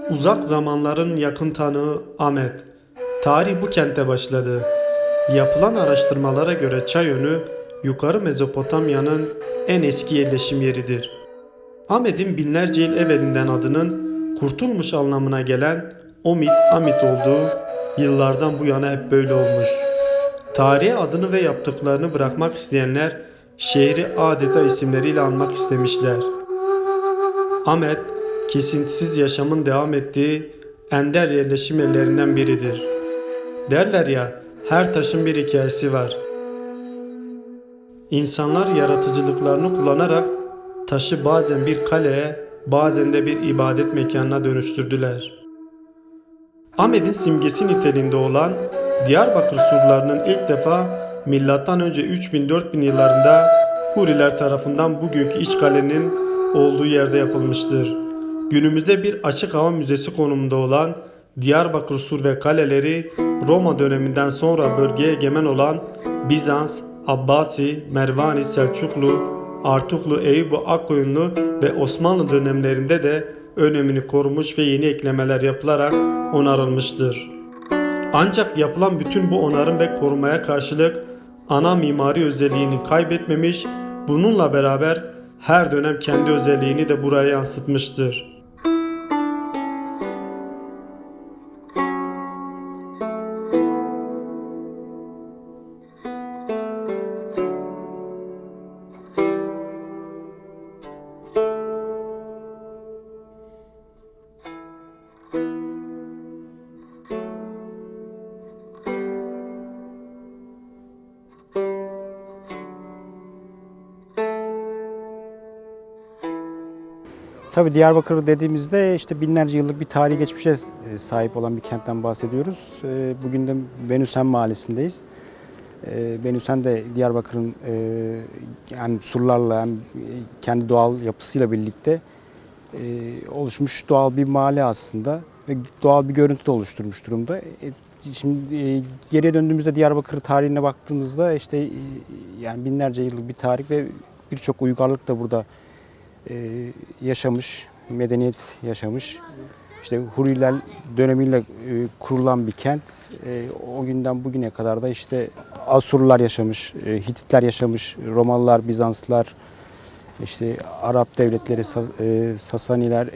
Uzak zamanların yakın tanığı Ahmet. Tarih bu kentte başladı. Yapılan araştırmalara göre Çayönü, Yukarı Mezopotamya'nın en eski yerleşim yeridir. Ahmet'in binlerce yıl evvelinden adının kurtulmuş anlamına gelen Omit Amit olduğu yıllardan bu yana hep böyle olmuş. Tarihe adını ve yaptıklarını bırakmak isteyenler şehri adeta isimleriyle anmak istemişler. Ahmet, kesintisiz yaşamın devam ettiği ender yerleşim yerlerinden biridir. Derler ya, her taşın bir hikayesi var. İnsanlar yaratıcılıklarını kullanarak taşı bazen bir kaleye, bazen de bir ibadet mekanına dönüştürdüler. Ahmet'in simgesi niteliğinde olan Diyarbakır surlarının ilk defa MÖ 3000-4000 yıllarında Huriler tarafından bugünkü iç kalenin olduğu yerde yapılmıştır. Günümüzde bir açık hava müzesi konumunda olan Diyarbakır sur ve kaleleri Roma döneminden sonra bölgeye egemen olan Bizans, Abbasi, Mervani, Selçuklu, Artuklu, Eyüpü, Akkoyunlu ve Osmanlı dönemlerinde de önemini korumuş ve yeni eklemeler yapılarak onarılmıştır. Ancak yapılan bütün bu onarım ve korumaya karşılık ana mimari özelliğini kaybetmemiş, bununla beraber her dönem kendi özelliğini de buraya yansıtmıştır. Tabii Diyarbakır dediğimizde işte binlerce yıllık bir tarihi geçmişe sahip olan bir kentten bahsediyoruz. Bugün de Benüsen Mahallesi'ndeyiz. Benüsen de Diyarbakır'ın yani surlarla hem kendi doğal yapısıyla birlikte oluşmuş doğal bir mahalle aslında ve doğal bir görüntü de oluşturmuş durumda. Şimdi geriye döndüğümüzde Diyarbakır tarihine baktığımızda işte yani binlerce yıllık bir tarih ve birçok uygarlık da burada yaşamış, medeniyet yaşamış. İşte Huriler dönemiyle kurulan bir kent. O günden bugüne kadar da işte Asurlular yaşamış, Hititler yaşamış, Romalılar, Bizanslılar, işte Arap devletleri, Sasaniler,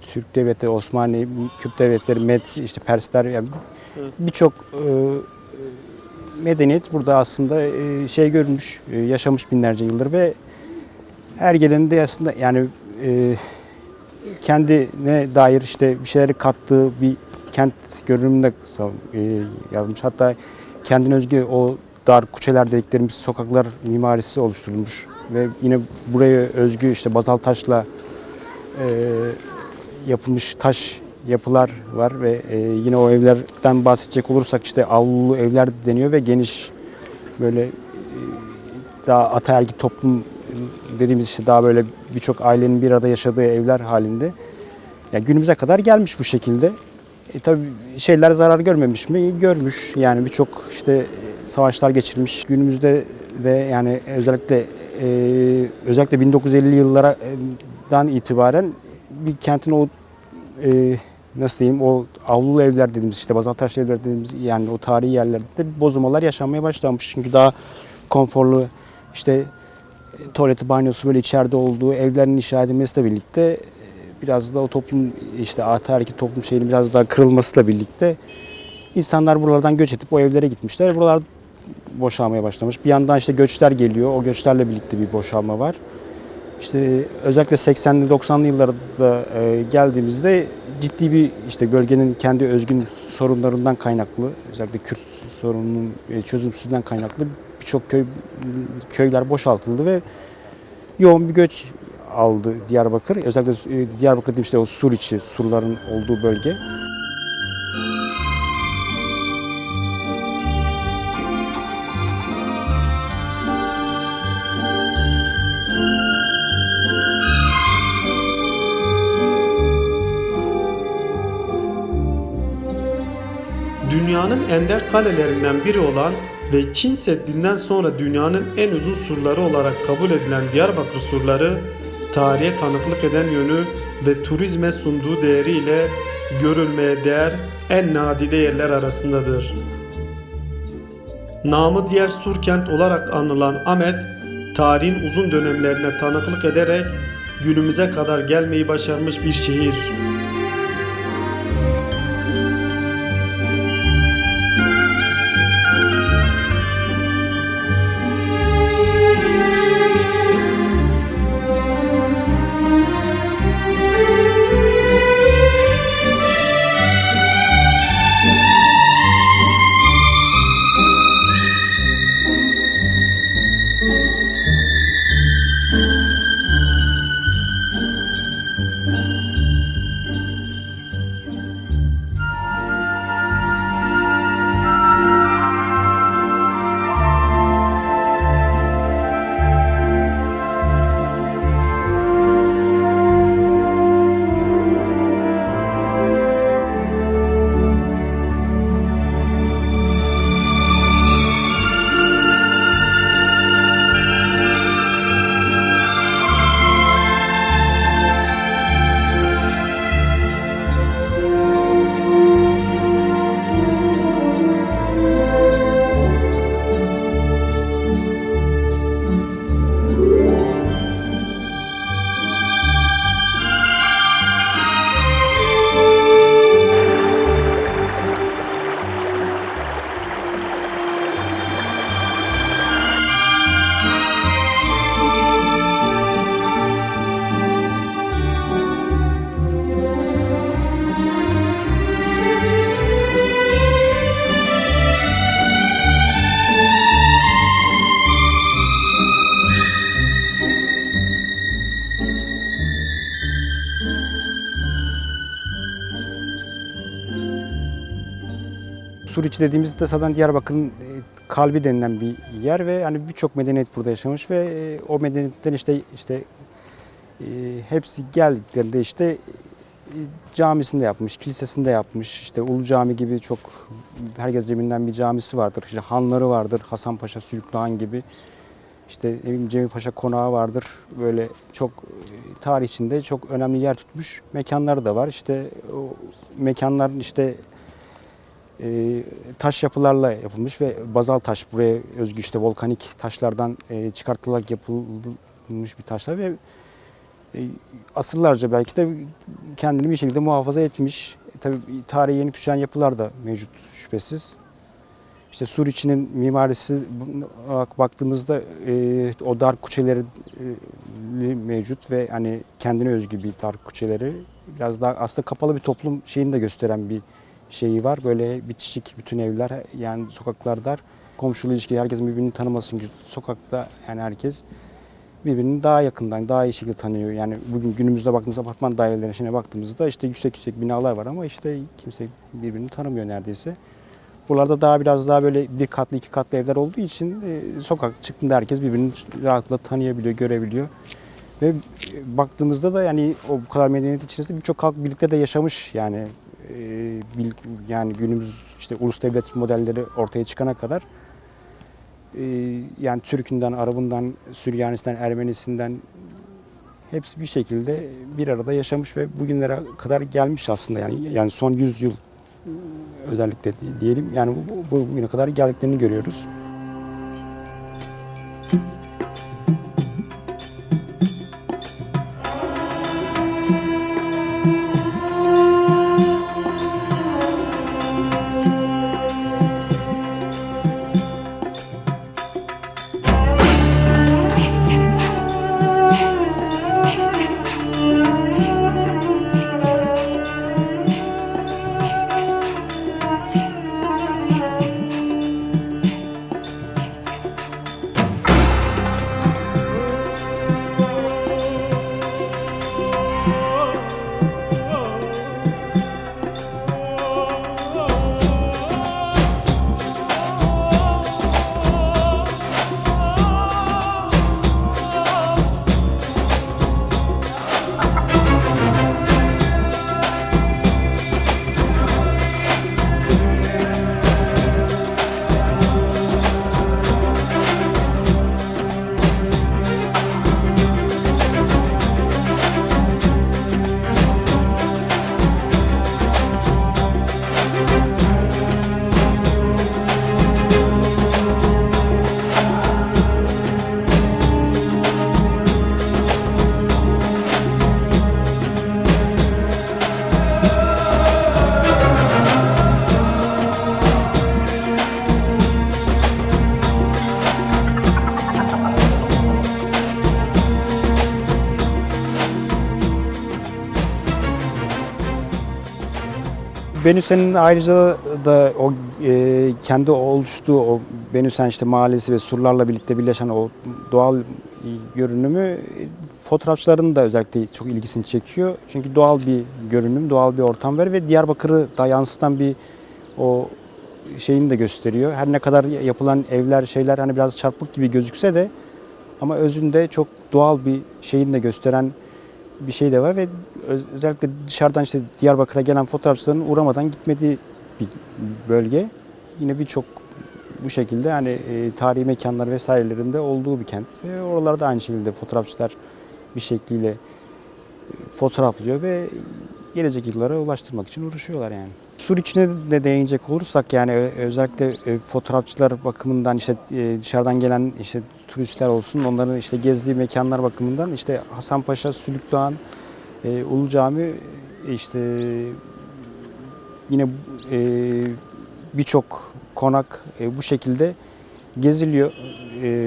Türk devletleri, Osmanlı, Kürt devletleri, işte Persler, yani birçok medeniyet burada aslında görmüş, yaşamış binlerce yıldır ve her gelende aslında yani kendine dair işte bir şeyleri kattığı bir kent görünümünde yazmış. Hatta kendine özgü o dar kuçeler dediklerimiz sokaklar mimarisi oluşturulmuş ve yine buraya özgü işte bazalt taşla yapılmış taş yapılar var ve yine o evlerden bahsedecek olursak işte avlulu evler deniyor ve geniş böyle daha ataerkil toplum dediğimiz işte daha böyle birçok ailenin bir arada yaşadığı evler halinde. Yani günümüze kadar gelmiş bu şekilde. Tabii şeyler zarar görmemiş mi? Görmüş. Yani birçok işte savaşlar geçirmiş. Günümüzde de yani özellikle 1950'li yıllardan itibaren bir kentin o nasıl diyeyim o avlulu evler dediğimiz işte bazalt taş evler dediğimiz yani o tarihi yerlerde bozulmalar yaşanmaya başlamış. Çünkü daha konforlu işte tuvaleti, banyosu böyle içeride olduğu evlerin inşa edilmesiyle birlikte biraz da o toplum işte ataerkil toplum şeyinin biraz daha kırılmasıyla birlikte insanlar buralardan göç edip o evlere gitmişler. Buralar boşalmaya başlamış. Bir yandan işte göçler geliyor. O göçlerle birlikte bir boşalma var. İşte özellikle 80'li 90'lı yıllarda geldiğimizde ciddi bir işte bölgenin kendi özgün sorunlarından kaynaklı özellikle Kürt sorununun çözümsüzlüğünden kaynaklı birçok köyler boşaltıldı ve yoğun bir göç aldı Diyarbakır. Özellikle Diyarbakır işte o sur içi, surların olduğu bölge. Dünyanın ender kalelerinden biri olan ve Çin Seddi'nden sonra dünyanın en uzun surları olarak kabul edilen Diyarbakır surları, tarihe tanıklık eden yönü ve turizme sunduğu değeriyle görülmeye değer en nadide yerler arasındadır. Namı diğer Surkent olarak anılan Amed, tarihin uzun dönemlerine tanıklık ederek günümüze kadar gelmeyi başarmış bir şehir. Suriçi dediğimizde zaten Diyarbakır'ın kalbi denilen bir yer ve hani birçok medeniyet burada yaşamış ve o medeniyetten işte hepsi geldiklerinde işte camisinde yapmış, kilisesinde yapmış. İşte Ulu Cami gibi çok herkes bilinen bir camisi vardır. İşte hanları vardır. Hasan Paşa, Sülüklü Han gibi. İşte Cemil Paşa Konağı vardır. Böyle çok tarih içinde çok önemli yer tutmuş mekanları da var. İşte o mekanların işte taş yapılarla yapılmış ve bazalt taş buraya özgü işte volkanik taşlardan çıkartılarak yapılmış bir taşlar ve asırlarca belki de kendini bir şekilde muhafaza etmiş. Tabii tarihe yenik düşen yapılar da mevcut şüphesiz. İşte Suriçi'nin mimarisi baktığımızda o dar kuçeleri mevcut ve hani kendine özgü bir dar kuçeleri. Biraz daha aslında kapalı bir toplum şeyini de gösteren bir şeyi var. Böyle bitişik bütün evler, yani sokaklar dar. Komşulu ilişki, herkesin birbirini tanıması, çünkü sokakta yani herkes birbirini daha yakından, daha iyi şekilde tanıyor. Yani bugün günümüzde baktığımızda apartman dairelerine şimdi baktığımızda işte yüksek binalar var ama işte kimse birbirini tanımıyor neredeyse. Buralarda biraz daha böyle bir katlı, iki katlı evler olduğu için sokak çıktığında herkes birbirini rahatlıkla tanıyabiliyor, görebiliyor. Ve baktığımızda da yani o bu kadar medeniyet içerisinde birçok halk birlikte de yaşamış, yani yani günümüz işte ulus devlet modelleri ortaya çıkana kadar yani Türk'ünden, Arap'ından, Süryanisinden, Ermenisinden hepsi bir şekilde bir arada yaşamış ve bugünlere kadar gelmiş aslında, yani son 100 yıl özellikle diyelim, yani bugüne kadar geldiklerini görüyoruz. Benüsen'in ayrıca da o kendi oluştuğu o Benüsen işte mahallesi ve surlarla birlikte birleşen o doğal görünümü fotoğrafçıların da özellikle çok ilgisini çekiyor. Çünkü doğal bir görünüm, doğal bir ortam var ve Diyarbakır'ı da yansıtan bir o şeyini de gösteriyor. Her ne kadar yapılan evler, şeyler hani biraz çarpık gibi gözükse de ama özünde çok doğal bir şeyini de gösteren bir şey de var ve özellikle dışarıdan işte Diyarbakır'a gelen fotoğrafçıların uğramadan gitmediği bir bölge. Yine birçok bu şekilde hani tarihi mekanlar vesairelerinde olduğu bir kent ve oralarda aynı şekilde fotoğrafçılar bir şekliyle fotoğraflıyor ve gelecek yıllara ulaştırmak için uğraşıyorlar yani. Sur içine de değinecek olursak yani özellikle fotoğrafçılar bakımından işte dışarıdan gelen işte turistler olsun, onların işte gezdiği mekanlar bakımından işte Hasanpaşa, Sülükdağan, Ulu Cami, işte yine birçok konak bu şekilde geziliyor.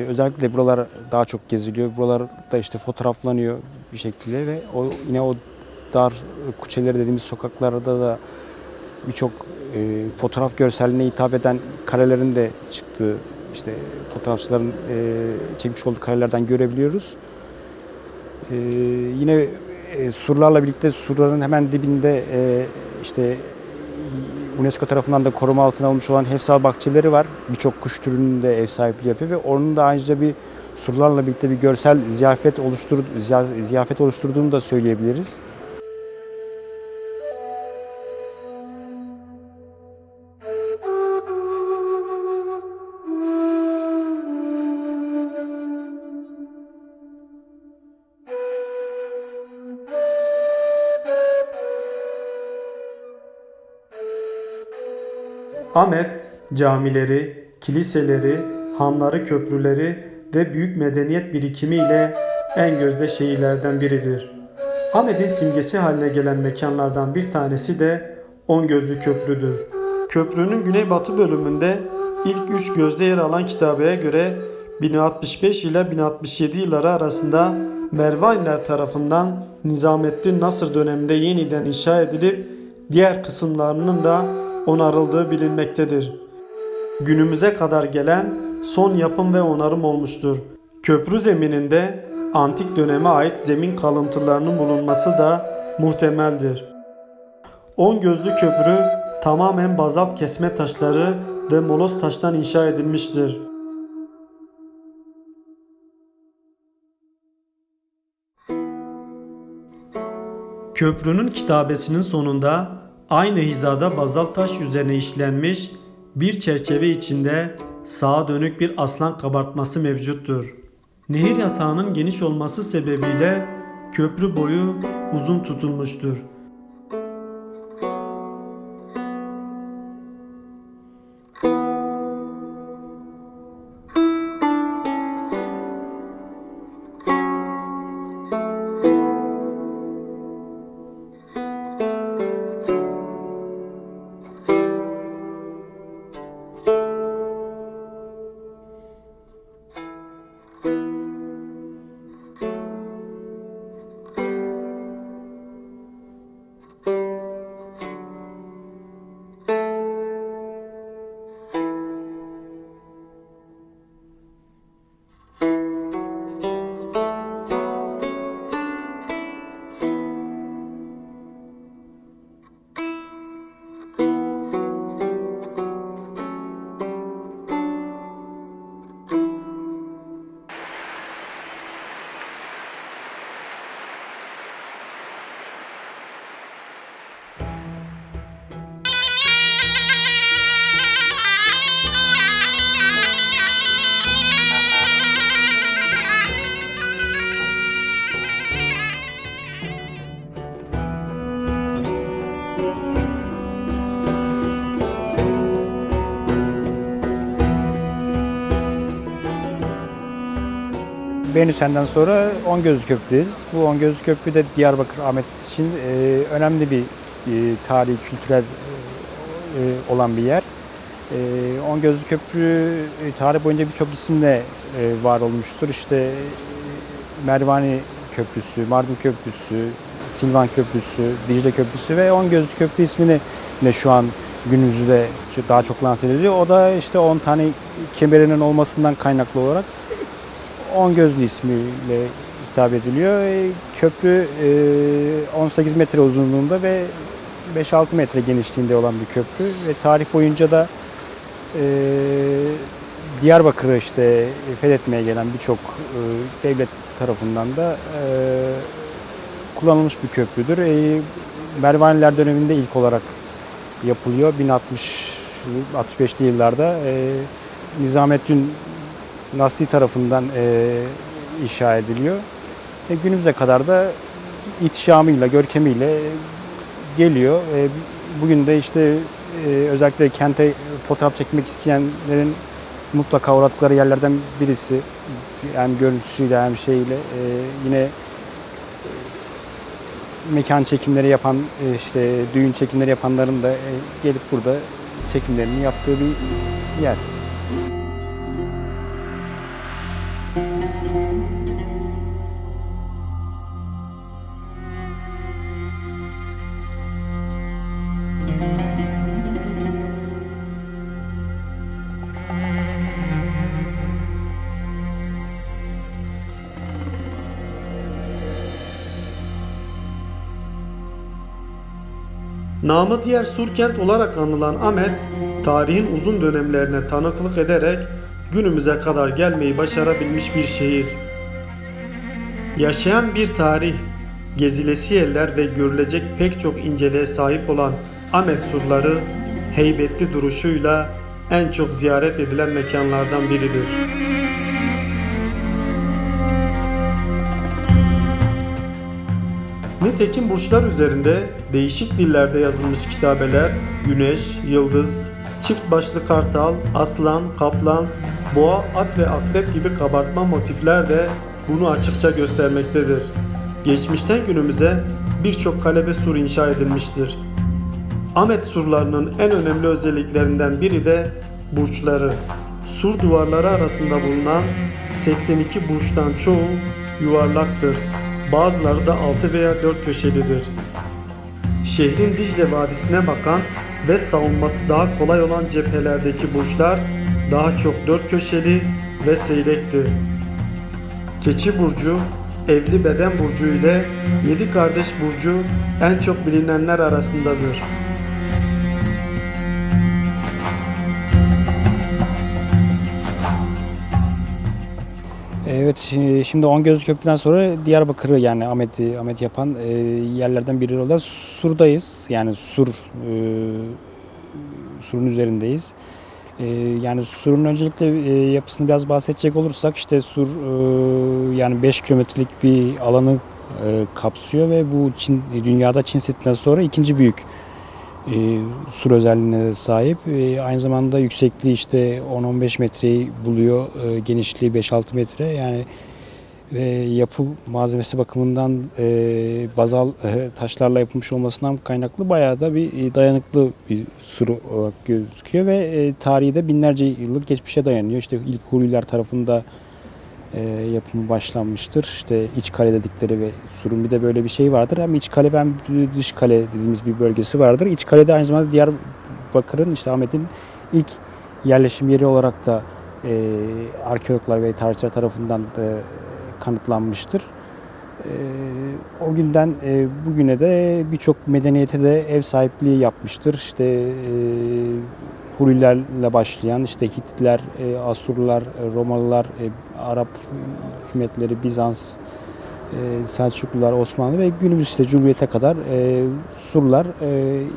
Özellikle buralar daha çok geziliyor. Buralar da işte fotoğraflanıyor bir şekilde ve yine o dar kuçeleri dediğimiz sokaklarda da birçok fotoğraf görselliğine hitap eden karelerin de çıktığı, işte fotoğrafçıların çekmiş olduğu karelerden görebiliyoruz. Yine surlarla birlikte surların hemen dibinde işte UNESCO tarafından da koruma altına alınmış olan Hefsal bahçeleri var. Birçok kuş türünün de ev sahipliği yapıyor ve onun da ayrıca bir surlarla birlikte bir görsel ziyafet oluşturduğunu da söyleyebiliriz. Ahmet, camileri, kiliseleri, hanları, köprüleri ve büyük medeniyet birikimiyle en gözde şehirlerden biridir. Ahmet'in simgesi haline gelen mekanlardan bir tanesi de On Gözlü Köprü'dür. Köprünün güneybatı bölümünde ilk 3 gözde yer alan kitabeye göre 1065 ile 1067 yılları arasında Mervanililer tarafından Nizamettin Nasır döneminde yeniden inşa edilip diğer kısımlarının da onarıldığı bilinmektedir. Günümüze kadar gelen son yapım ve onarım olmuştur. Köprü zemininde antik döneme ait zemin kalıntılarının bulunması da muhtemeldir. 10 gözlü köprü tamamen bazalt kesme taşları ve moloz taştan inşa edilmiştir. Köprünün kitabesinin sonunda aynı hizada bazalt taş üzerine işlenmiş bir çerçeve içinde sağa dönük bir aslan kabartması mevcuttur. Nehir yatağının geniş olması sebebiyle köprü boyu uzun tutulmuştur. Benüsen'den sonra Ongözlü Köprü'deyiz. Bu Ongözlü Köprü de Diyarbakır Ahmet için önemli bir tarihi, kültürel olan bir yer. Ongözlü Köprü tarih boyunca birçok isimle var olmuştur. İşte Mervani Köprüsü, Mardin Köprüsü, Silvan Köprüsü, Dicle Köprüsü ve Ongözlü Köprü ismini de şu an günümüzde daha çok lanse ediliyor. O da işte 10 tane kemerinin olmasından kaynaklı olarak Ongözlü ismiyle hitap ediliyor. Köprü 18 metre uzunluğunda ve 5-6 metre genişliğinde olan bir köprü ve tarih boyunca da Diyarbakır'ı işte fethetmeye gelen birçok devlet tarafından da kullanılmış bir köprüdür. Mervaniler döneminde ilk olarak yapılıyor. 1060-65'li yıllarda Nizamettin Nasri tarafından inşa ediliyor. Günümüze kadar da ihtişamıyla, görkemiyle geliyor. Bugün de işte özellikle kente fotoğraf çekmek isteyenlerin mutlaka uğradıkları yerlerden birisi. Hem görüntüsüyle hem şeyle yine mekan çekimleri yapan, işte düğün çekimleri yapanların da gelip burada çekimlerini yaptığı bir yer. Namı diğer Surkent olarak anılan Ahmet, tarihin uzun dönemlerine tanıklık ederek günümüze kadar gelmeyi başarabilmiş bir şehir. Yaşayan bir tarih, gezilesi yerler ve görülecek pek çok inceliğe sahip olan Ahmet surları, heybetli duruşuyla en çok ziyaret edilen mekanlardan biridir. Nitekim burçlar üzerinde değişik dillerde yazılmış kitabeler, güneş, yıldız, çift başlı kartal, aslan, kaplan, boğa, at ve akrep gibi kabartma motifler de bunu açıkça göstermektedir. Geçmişten günümüze birçok kale ve sur inşa edilmiştir. Ahmet surlarının en önemli özelliklerinden biri de burçları. Sur duvarları arasında bulunan 82 burçtan çoğu yuvarlaktır. Bazıları da 6 veya 4 köşelidir. Şehrin Dicle Vadisi'ne bakan ve savunması daha kolay olan cephelerdeki burçlar daha çok 4 köşeli ve seyrektir. Keçi burcu, Evli Beden burcu ile 7 kardeş burcu en çok bilinenler arasındadır. Evet, şimdi On Göz Köprü'den sonra Diyarbakır'ı yani Ahmet yapan yerlerden biri olarak Sur'dayız. Yani Sur'un üzerindeyiz. Yani Sur'un öncelikle yapısını biraz bahsedecek olursak işte Sur yani 5 kilometrelik bir alanı kapsıyor ve bu dünyada Çin Seddi'nden sonra ikinci büyük sur özelliğine sahip. Aynı zamanda yüksekliği işte 10-15 metreyi buluyor, genişliği 5-6 metre. Yani yapı malzemesi bakımından bazal taşlarla yapılmış olmasından kaynaklı bayağı da bir dayanıklı bir sur olarak gözüküyor ve tarihi de binlerce yıllık geçmişe dayanıyor. İşte ilk Huriler tarafında yapımı başlanmıştır. İşte iç kale dedikleri ve surun bir de böyle bir şey vardır. Hem iç kale hem dış kale dediğimiz bir bölgesi vardır. İç kalede aynı zamanda Diyarbakır'ın işte Ahmet'in ilk yerleşim yeri olarak da arkeologlar ve tarihçiler tarafından kanıtlanmıştır. O günden bugüne de birçok medeniyete de ev sahipliği yapmıştır. İşte Hurilerle başlayan işte Hititler, Asurlular, Romalılar, Arap hükümetleri, Bizans, Selçuklular, Osmanlı ve günümüz işte Cumhuriyet'e kadar Surlar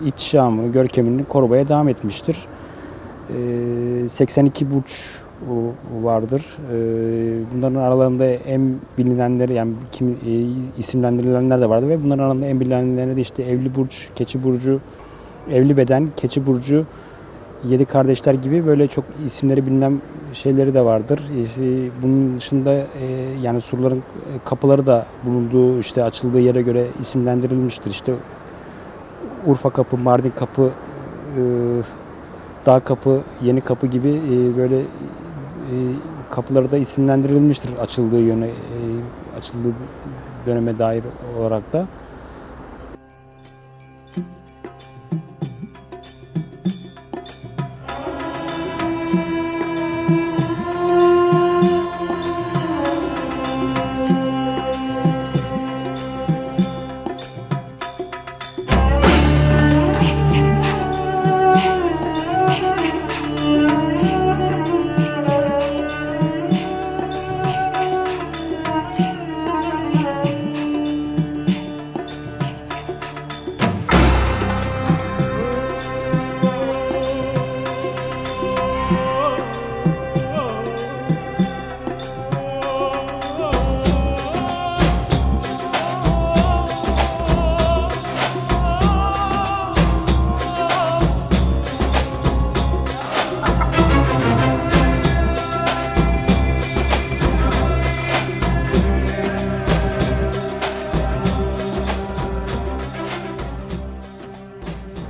ihtişamını, görkemini korumaya devam etmiştir. 82 burç vardır. Bunların aralarında en bilinenleri yani isimlendirilenler de vardır ve bunların aralarında en bilinenleri de işte Evli Burç, Keçi Burcu, Evli Beden, Keçi Burcu, Yedi Kardeşler gibi böyle çok isimleri bilinen şeyleri de vardır. Bunun dışında yani surların kapıları da bulunduğu işte açıldığı yere göre isimlendirilmiştir. İşte Urfa Kapı, Mardin Kapı, Dağ Kapı, Yeni Kapı gibi böyle kapıları da isimlendirilmiştir açıldığı yöne, açıldığı döneme dair olarak da.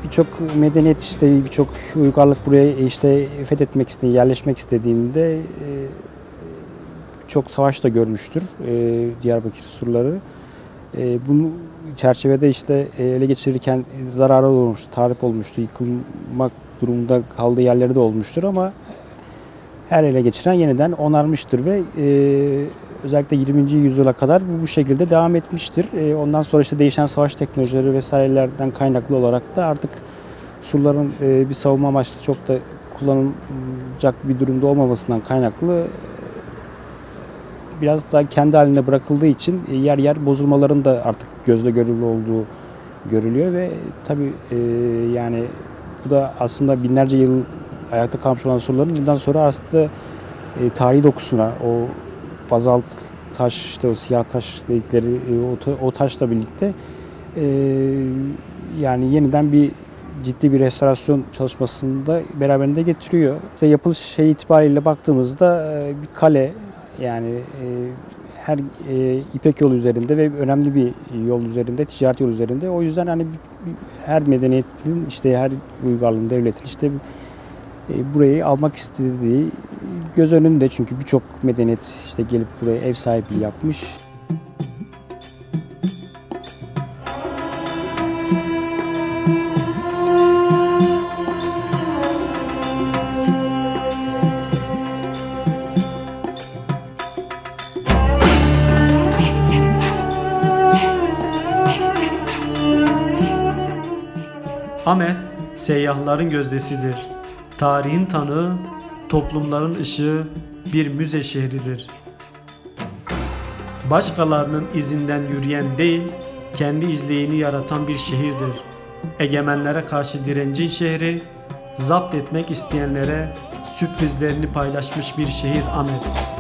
Birçok medeniyet işte birçok uygarlık buraya işte fethetmek istediğinde, yerleşmek istediğinde çok savaş da görmüştür Diyarbakır surları. Bu çerçevede işte ele geçirirken zarara olmuştu, tahrip olmuştu, yıkılmak durumunda kaldığı yerleri de olmuştur ama her ele geçiren yeniden onarmıştır ve özellikle 20. yüzyıla kadar bu şekilde devam etmiştir. Ondan sonra işte değişen savaş teknolojileri vesairelerden kaynaklı olarak da artık surların bir savunma amaçlı çok da kullanılacak bir durumda olmamasından kaynaklı biraz daha kendi haline bırakıldığı için yer yer bozulmaların da artık gözle görülür olduğu görülüyor ve tabii yani bu da aslında binlerce yıl ayakta kalmış olan surların bundan sonra aslında tarihi dokusuna, o bazalt taş, işte o siyah taş dedikleri o taşla birlikte yani yeniden bir ciddi bir restorasyon çalışmasını da beraberinde getiriyor. İşte yapılış şey itibariyle baktığımızda bir kale yani her İpek yolu üzerinde ve önemli bir yol üzerinde, ticaret yolu üzerinde. O yüzden hani her medeniyetin işte her uygarlığın, devletin işte burayı almak istediği göz önünde çünkü birçok medeniyet işte gelip buraya ev sahipliği yapmış. Ahmet, seyyahların gözdesidir. Tarihin tanığı, toplumların ışığı, bir müze şehridir. Başkalarının izinden yürüyen değil, kendi izleyini yaratan bir şehirdir. Egemenlere karşı direncin şehri, zapt etmek isteyenlere sürprizlerini paylaşmış bir şehir Ahmet.